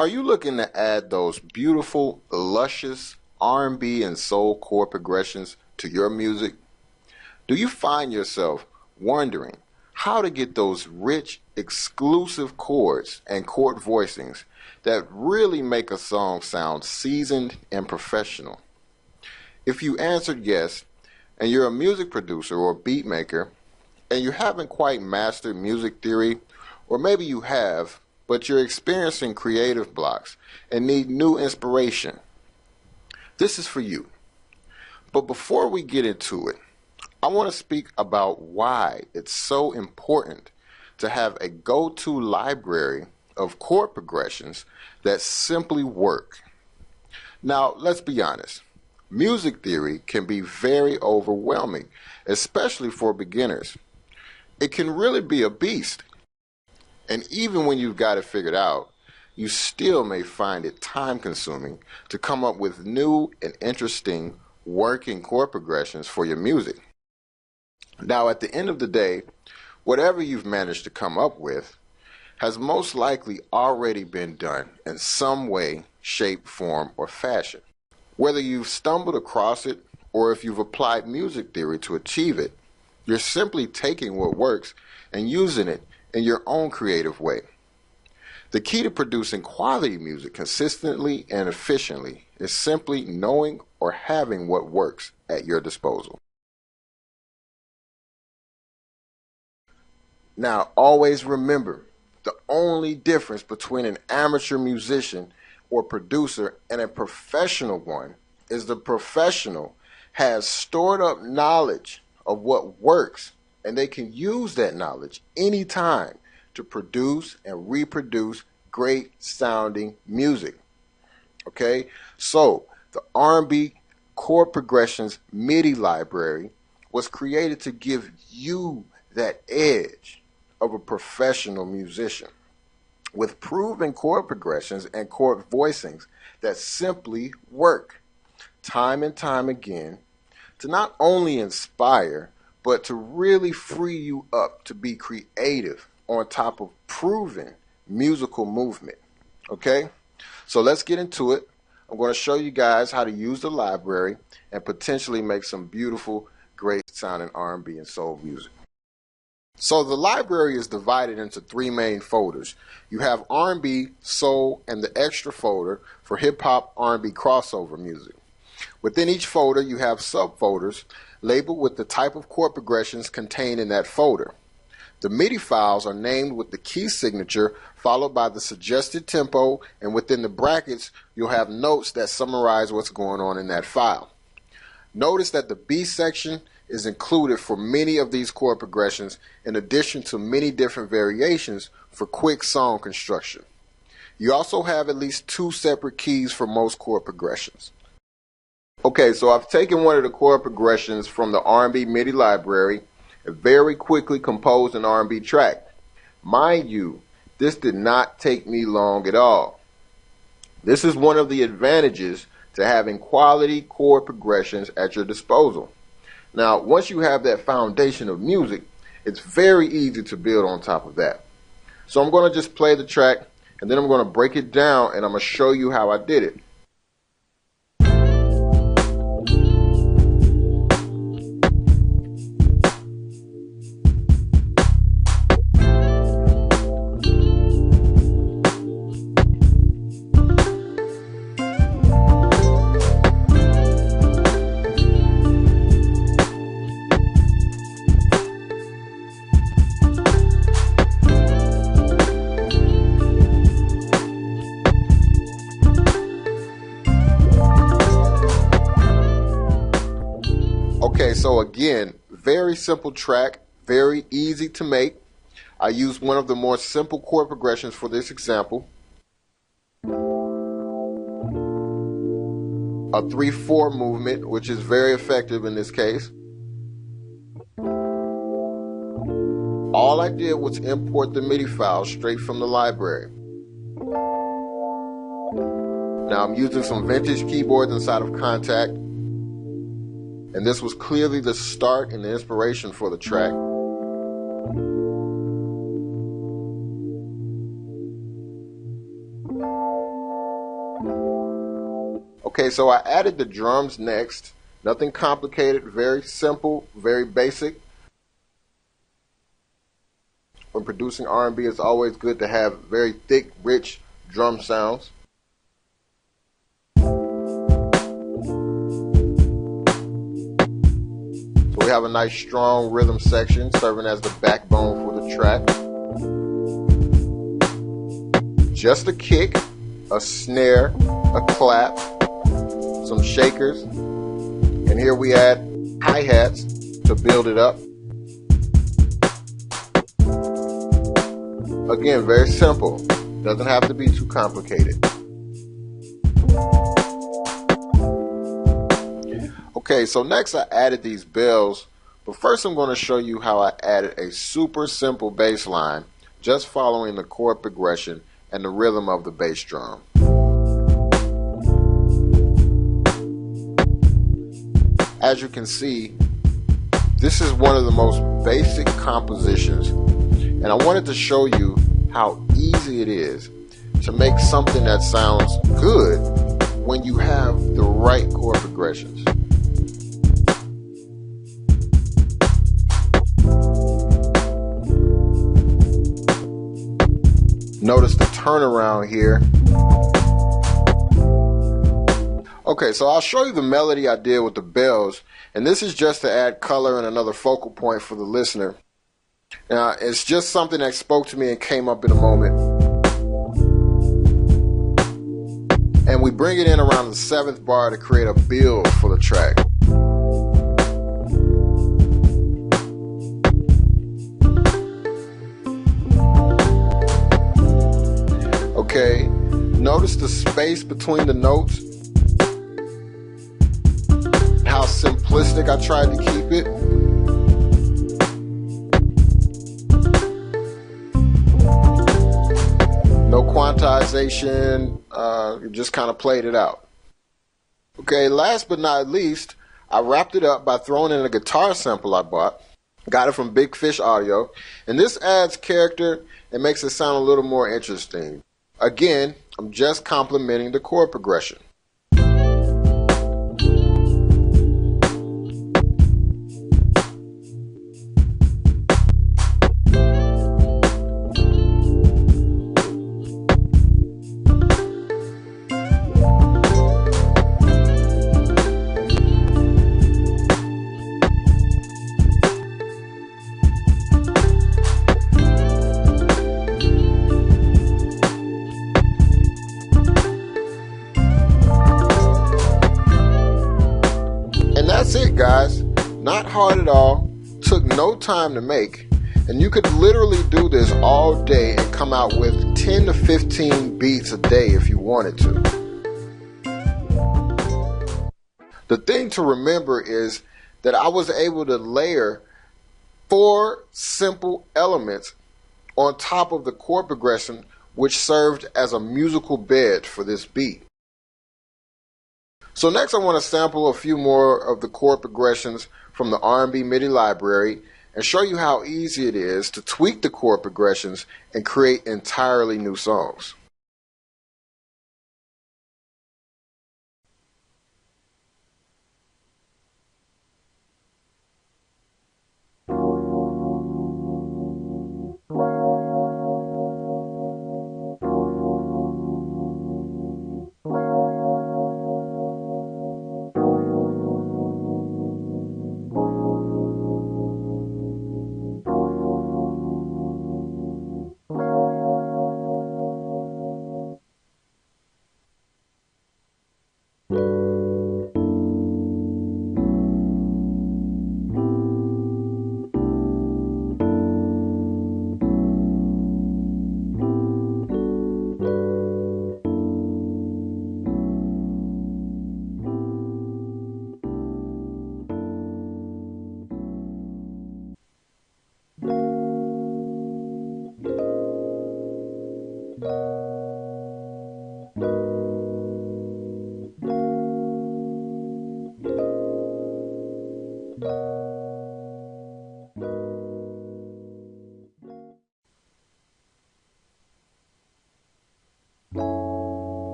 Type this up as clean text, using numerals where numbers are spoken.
Are you looking to add those beautiful, luscious R&B and soul chord progressions to your music? Do you find yourself wondering how to get those rich, exclusive chords and chord voicings that really make a song sound seasoned and professional? If you answered yes, and you're a music producer or beat maker, and you haven't quite mastered music theory, or maybe you have, but you're experiencing creative blocks and need new inspiration, this is for you. But before we get into it, I want to speak about why it's so important to have a go-to library of chord progressions that simply work. Now, let's be honest. Music theory can be very overwhelming, especially for beginners. It can really be a beast. And even when you've got it figured out, you still may find it time-consuming to come up with new and interesting working chord progressions for your music. Now, at the end of the day, whatever you've managed to come up with has most likely already been done in some way, shape, form, or fashion. Whether you've stumbled across it or if you've applied music theory to achieve it, you're simply taking what works and using it in your own creative way. The key to producing quality music consistently and efficiently is simply knowing or having what works at your disposal. Now, always remember, the only difference between an amateur musician or producer and a professional one is the professional has stored up knowledge of what works, and they can use that knowledge anytime to produce and reproduce great sounding music. Okay, so the R&B chord progressions MIDI library was created to give you that edge of a professional musician with proven chord progressions and chord voicings that simply work time and time again to not only inspire but to really free you up to be creative on top of proven musical movement. Okay, so let's get into it. I'm going to show you guys how to use the library and potentially make some beautiful, great sounding R&B and soul music. So the library is divided into three main folders. You have R&B, soul, and the extra folder for hip-hop, R&B crossover music. Within each folder, you have subfolders labeled with the type of chord progressions contained in that folder. The MIDI files are named with the key signature followed by the suggested tempo, and within the brackets, you'll have notes that summarize what's going on in that file. Notice that the B section is included for many of these chord progressions in addition to many different variations for quick song construction. You also have at least two separate keys for most chord progressions. Okay, so I've taken one of the chord progressions from the R&B MIDI library and very quickly composed an R&B track. Mind you, this did not take me long at all. This is one of the advantages to having quality chord progressions at your disposal. Now, once you have that foundation of music, it's very easy to build on top of that. So I'm going to just play the track, and then I'm going to break it down, and I'm going to show you how I did it. Okay, so again, very simple track, very easy to make. I used one of the more simple chord progressions for this example. A 3/4 movement, which is very effective in this case. All I did was import the MIDI file straight from the library. Now I'm using some vintage keyboards inside of Contact. And this was clearly the start and the inspiration for the track. Okay, so I added the drums next. Nothing complicated, very simple, very basic. When producing R&B, it's always good to have very thick, rich drum sounds. So we have a nice strong rhythm section serving as the backbone for the track. Just a kick, a snare, a clap, some shakers, and here we add hi-hats to build it up. Again, very simple. Doesn't have to be too complicated. Okay, so next I added these bells, but first I'm going to show you how I added a super simple bass line, just following the chord progression and the rhythm of the bass drum. As you can see, this is one of the most basic compositions, and I wanted to show you how easy it is to make something that sounds good when you have the right chord progressions. Notice the turnaround here. Okay, so I'll show you the melody I did with the bells, and this is just to add color and another focal point for the listener. Now, it's just something that spoke to me and came up in a moment. And we bring it in around the 7th bar to create a build for the track. Okay, notice the space between the notes, how simplistic I tried to keep it. No quantization, just kind of played it out. Okay, last but not least, I wrapped it up by throwing in a guitar sample I bought. Got it from Big Fish Audio, and this adds character and makes it sound a little more interesting. Again, I'm just complimenting the chord progression. That's it, guys. Not hard at all. Took no time to make. And you could literally do this all day and come out with 10 to 15 beats a day if you wanted to. The thing to remember is that I was able to layer 4 simple elements on top of the chord progression, which served as a musical bed for this beat. So next I want to sample a few more of the chord progressions from the R&B MIDI library and show you how easy it is to tweak the chord progressions and create entirely new songs.